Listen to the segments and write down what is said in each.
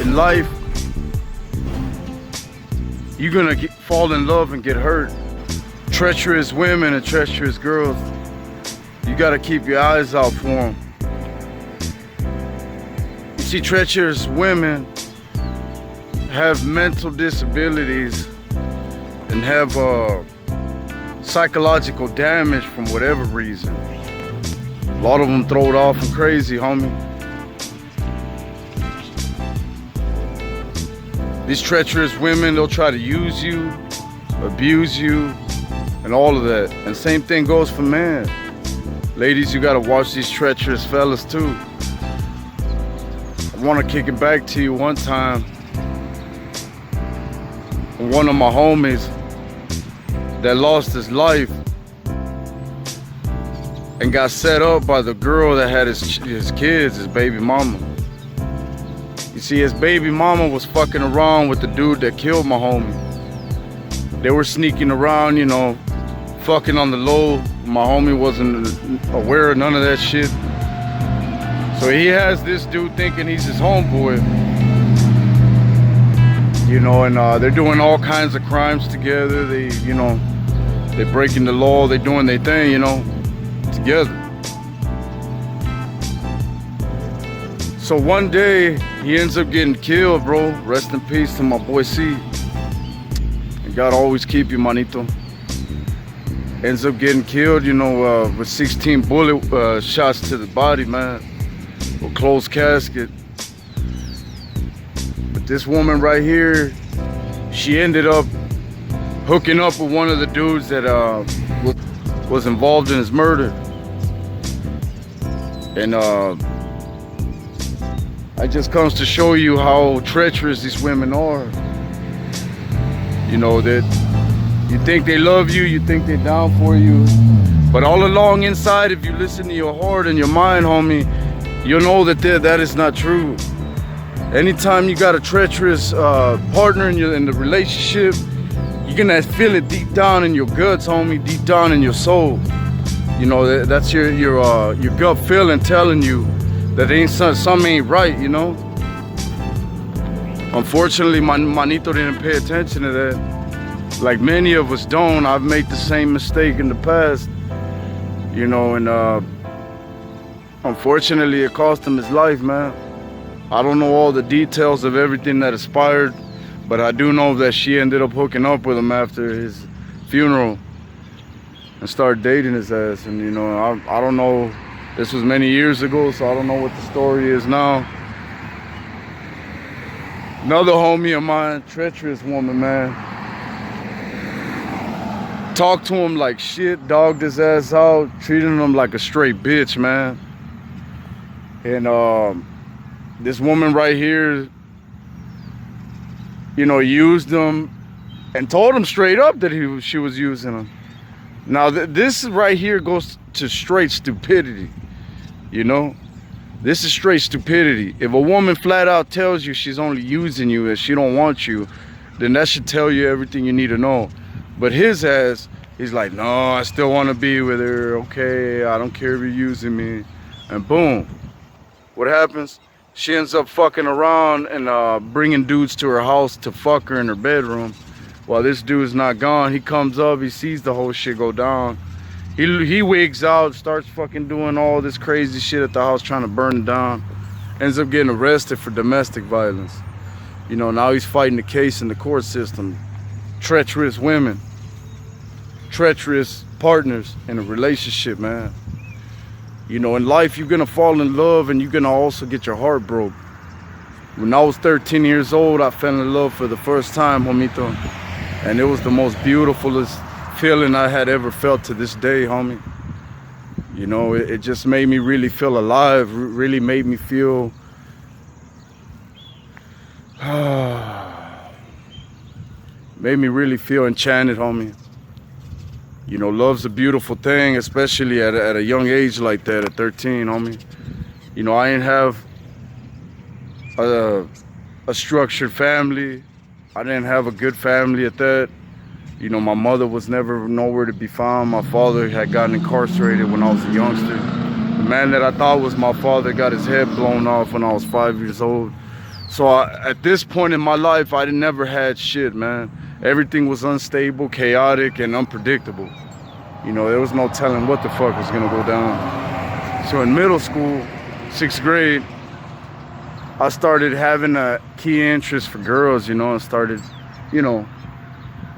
in life, you're gonna fall in love and get hurt. Treacherous women and treacherous girls, you gotta keep your eyes out for them. You see, treacherous women have mental disabilities and have psychological damage from whatever reason. A lot of them throw it off and crazy, homie. These treacherous women, they'll try to use you, abuse you, and all of that. And same thing goes for men. Ladies, you gotta watch these treacherous fellas too. I wanna kick it back to you one time. One of my homies that lost his life and got set up by the girl that had his kids, his baby mama. You see, his baby mama was fucking around with the dude that killed my homie. They were sneaking around, you know, fucking on the low. My homie wasn't aware of none of that shit. So he has this dude thinking he's his homeboy. You know, and they're doing all kinds of crimes together. They, you know, they're breaking the law. They're doing their thing, you know, together. So one day, he ends up getting killed, bro. Rest in peace to my boy C. And God always keep you, manito. Ends up getting killed, you know, with 16 bullet shots to the body, man. With closed casket. But this woman right here, she ended up hooking up with one of the dudes that was involved in his murder. And it just comes to show you how treacherous these women are. You know, that you think they love you, you think they're down for you, but all along inside, if you listen to your heart and your mind, homie, you'll know that that is not true. Anytime you got a treacherous partner in the relationship, you're gonna feel it deep down in your guts, homie, deep down in your soul. You know, that's your gut feeling telling you that something ain't right, you know. Unfortunately, manito didn't pay attention to that. Like many of us don't. I've made the same mistake in the past, you know, and unfortunately it cost him his life, man. I don't know all the details of everything that aspired, but I do know that she ended up hooking up with him after his funeral and started dating his ass. And you know, I don't know, this was many years ago, so I don't know what the story is now. Another homie of mine, treacherous woman, man. Talked to him like shit, dogged his ass out, treating him like a straight bitch, man. And this woman right here, you know, used him and told him straight up that she was using him. Now this right here goes to straight stupidity, you know. This is straight stupidity. If a woman flat out tells you she's only using you and she don't want you, then that should tell you everything you need to know. But his ass, he's like, no, I still want to be with her. Okay, I don't care if you're using me. And boom, what happens? She ends up fucking around and bringing dudes to her house to fuck her in her bedroom. While this dude's not gone, he comes up, he sees the whole shit go down. He wigs out, starts fucking doing all this crazy shit at the house, trying to burn it down. Ends up getting arrested for domestic violence. You know, now he's fighting the case in the court system. Treacherous women, treacherous partners in a relationship, man. You know, in life, you're gonna fall in love and you're gonna also get your heart broke. When I was 13 years old, I fell in love for the first time, homito. And it was the most beautifulest feeling I had ever felt to this day, homie. You know, it just made me really feel alive, really made me feel made me really feel enchanted, homie. You know, love's a beautiful thing, especially at a young age like that, at 13, homie. You know, I didn't have a structured family. I didn't have a good family at that. You know, my mother was never nowhere to be found. My father had gotten incarcerated when I was a youngster. The man that I thought was my father got his head blown off when I was 5 years old. So at this point in my life, I never had shit, man. Everything was unstable, chaotic, and unpredictable. You know, there was no telling what the fuck was gonna go down. So in middle school, 6th grade, I started having a key interest for girls, you know, and started, you know,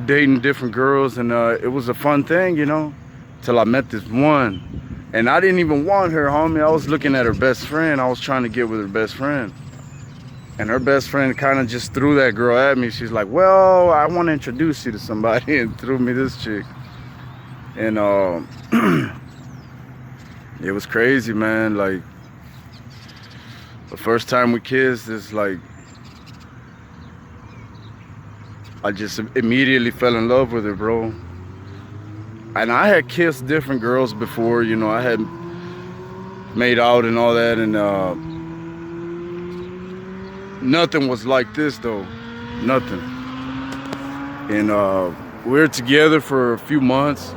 dating different girls, and it was a fun thing, you know, till I met this one. And I didn't even want her, homie. I was looking at her best friend. I was trying to get with her best friend. And her best friend kind of just threw that girl at me. She's like, well, I want to introduce you to somebody, and threw me this chick. And it was crazy, man. Like, the first time we kissed, it's like, I just immediately fell in love with her, bro. And I had kissed different girls before, you know, I had made out and all that, and nothing was like this though, nothing. And we were together for a few months,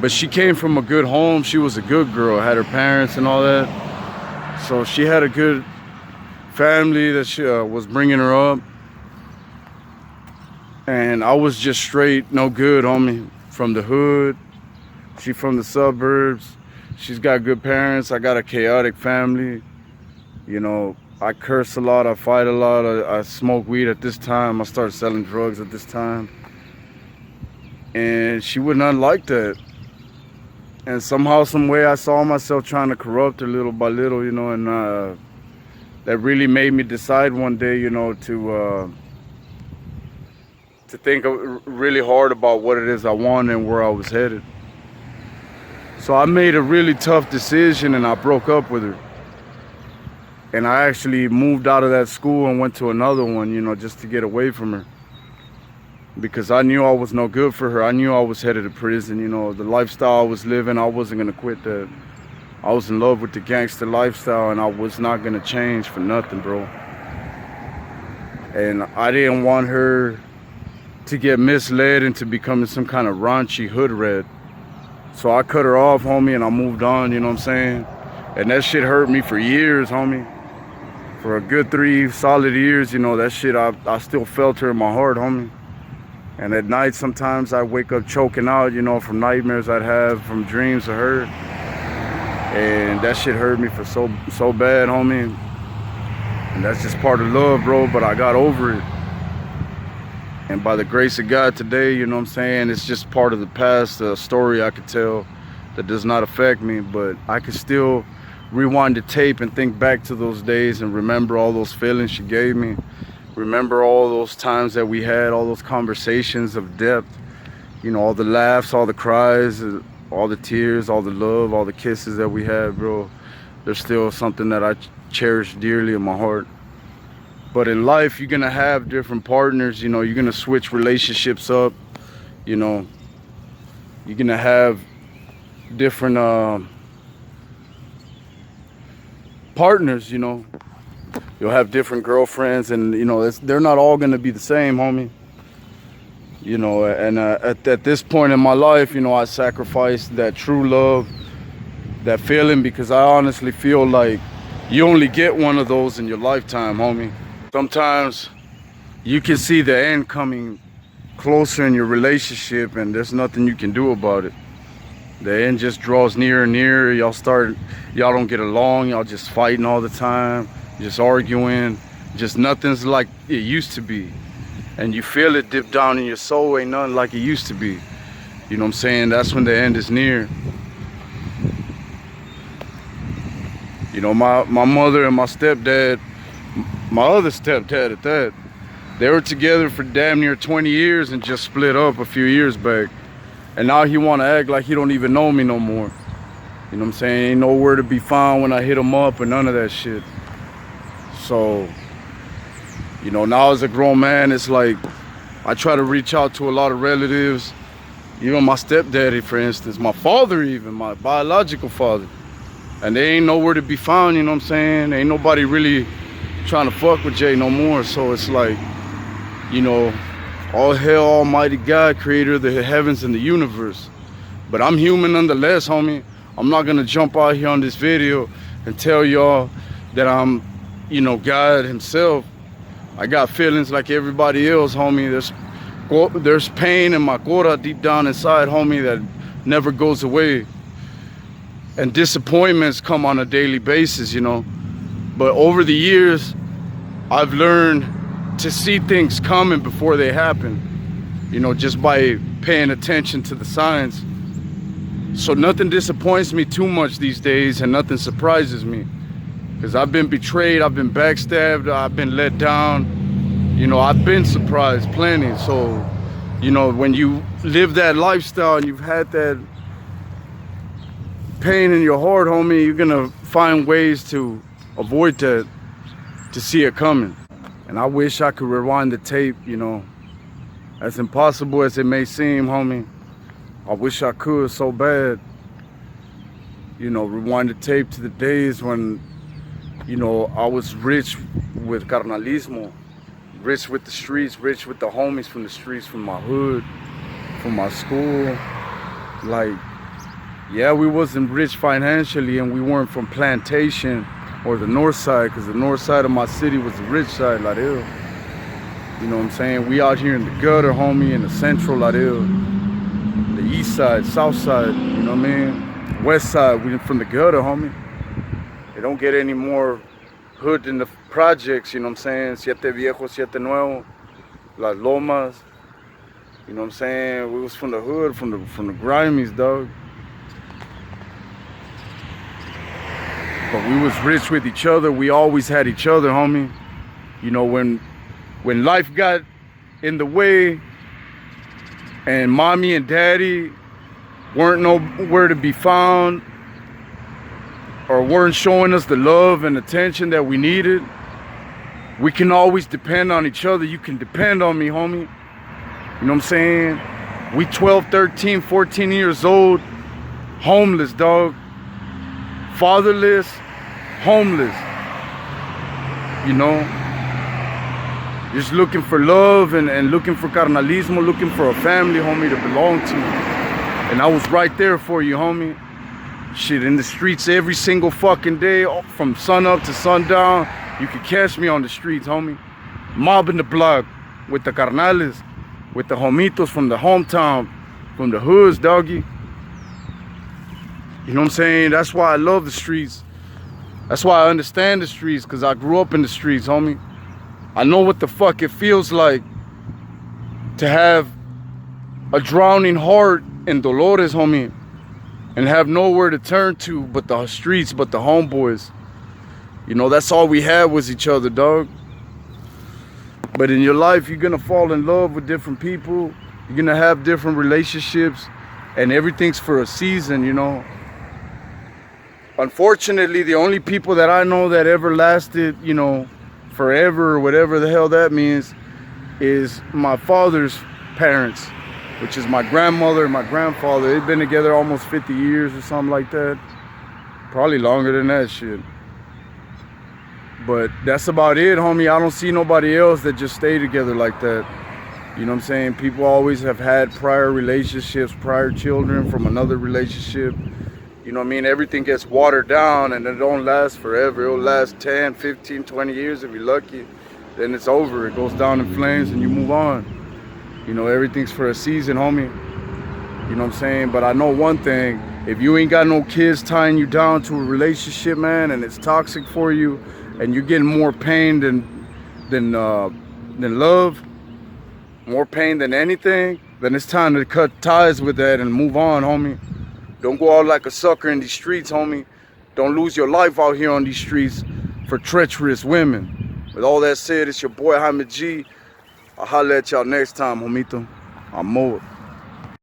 but she came from a good home. She was a good girl, had her parents and all that. So she had a good family that she was bringing her up. And I was just straight no good, homie, from the hood. She from the suburbs. She's got good parents. I got a chaotic family. You know, I curse a lot, I fight a lot, I smoke weed at this time. I started selling drugs at this time. And she would not like that. And somehow, some way, I saw myself trying to corrupt her little by little, you know, and that really made me decide one day, you know, to think really hard about what it is I wanted and where I was headed. So I made a really tough decision, and I broke up with her. And I actually moved out of that school and went to another one, you know, just to get away from her. Because I knew I was no good for her. I knew I was headed to prison, you know. The lifestyle I was living, I wasn't gonna quit that. I was in love with the gangster lifestyle, and I was not gonna change for nothing, bro. And I didn't want her to get misled into becoming some kind of raunchy hood rat. So I cut her off, homie, and I moved on, you know what I'm saying? And that shit hurt me for years, homie. For a good 3 solid years, you know, that shit, I still felt her in my heart, homie. And at night, sometimes I wake up choking out, you know, from nightmares I'd have, from dreams of her. And that shit hurt me for so bad, homie. And that's just part of love, bro, but I got over it. And by the grace of God today, you know what I'm saying, it's just part of the past, a story I could tell that does not affect me, but I can still rewind the tape and think back to those days and remember all those feelings she gave me. Remember all those times that we had, all those conversations of depth, you know, all the laughs, all the cries, all the tears, all the love, all the kisses that we had, bro. There's still something that I cherish dearly in my heart. But in life, you're gonna have different partners, you know, you're gonna switch relationships up, you know, you're gonna have different partners, you know. You'll have different girlfriends, and you know, they're not all gonna be the same, homie. You know, and at this point in my life, you know, I sacrificed that true love, that feeling, because I honestly feel like you only get one of those in your lifetime, homie. Sometimes you can see the end coming closer in your relationship, and there's nothing you can do about it. The end just draws nearer and nearer. Y'all don't get along. Y'all just fighting all the time, just arguing. Just nothing's like it used to be. And you feel it deep down in your soul. Ain't nothing like it used to be. You know what I'm saying? That's when the end is near. You know, my mother and my stepdad, my other stepdad at that, they were together for damn near 20 years and just split up a few years back. And now he want to act like he don't even know me no more. You know what I'm saying? Ain't nowhere to be found when I hit him up or none of that shit. So, you know, now as a grown man, it's like I try to reach out to a lot of relatives. Even my stepdaddy, for instance, my father even, my biological father. And they ain't nowhere to be found, you know what I'm saying? Ain't nobody really trying to fuck with Jay no more. So it's like, you know, all hail Almighty God, creator of the heavens and the universe. But I'm human nonetheless, homie. I'm not gonna jump out here on this video and tell y'all that I'm you know, God himself, I got feelings like everybody else, homie. There's pain in my cora deep down inside, homie, that never goes away. And disappointments come on a daily basis, you know. But over the years, I've learned to see things coming before they happen, you know, just by paying attention to the signs. So nothing disappoints me too much these days, and nothing surprises me. Because I've been betrayed, I've been backstabbed, I've been let down. You know, I've been surprised plenty. So, you know, when you live that lifestyle and you've had that pain in your heart, homie, you're gonna find ways to avoid that, to see it coming. And I wish I could rewind the tape, you know. As impossible as it may seem, homie, I wish I could so bad. You know, rewind the tape to the days when, you know, I was rich with carnalismo, rich with the streets, rich with the homies from the streets, from my hood, from my school. Like, yeah, we wasn't rich financially, and we weren't from Plantation or the north side, because the north side of my city was the rich side, Ladil. You know what I'm saying? We out here in the gutter, homie, in the central Ladil. The east side, south side, you know what I mean? West side, we from the gutter, homie. They don't get any more hood than the projects, you know what I'm saying? Siete Viejo, Siete Nuevo, Las Lomas. You know what I'm saying? We was from the hood, from the grimies, dog. But we was rich with each other. We always had each other, homie. You know, when life got in the way and mommy and daddy weren't nowhere to be found, or weren't showing us the love and attention that we needed, we can always depend on each other. You can depend on me, homie. You know what I'm saying? We 12, 13, 14 years old, homeless, dog. Fatherless, homeless, you know, just looking for love and looking for carnalismo, looking for a family, homie, to belong to. And I was right there for you, homie. Shit, in the streets every single fucking day, from sun up to sundown. You could catch me on the streets, homie, mobbing the block with the carnales, with the homitos from the hometown, from the hoods, doggy. You know what I'm saying? That's why I love the streets. That's why I understand the streets, because I grew up in the streets, homie. I know what the fuck it feels like to have a drowning heart in Dolores, homie, and have nowhere to turn to but the streets, but the homeboys. You know, that's all we had was each other, dog. But in your life, you're gonna fall in love with different people. You're gonna have different relationships, and everything's for a season, you know. Unfortunately, the only people that I know that ever lasted, you know, forever or whatever the hell that means, is my father's parents, which is my grandmother and my grandfather. They've been together almost 50 years or something like that. Probably longer than that shit. But that's about it, homie. I don't see nobody else that just stay together like that. You know what I'm saying? People always have had prior relationships, prior children from another relationship. You know what I mean? Everything gets watered down and it don't last forever. It'll last 10, 15, 20 years if you're lucky. Then it's over. It goes down in flames and you move on. You know, everything's for a season, homie. You know what I'm saying? But I know one thing. If you ain't got no kids tying you down to a relationship, man, and it's toxic for you, and you're getting more pain than love, more pain than anything, then it's time to cut ties with that and move on, homie. Don't go out like a sucker in these streets, homie. Don't lose your life out here on these streets for treacherous women. With all that said, it's your boy Jaime G. I'll holler at y'all next time, homito. I'm Moa.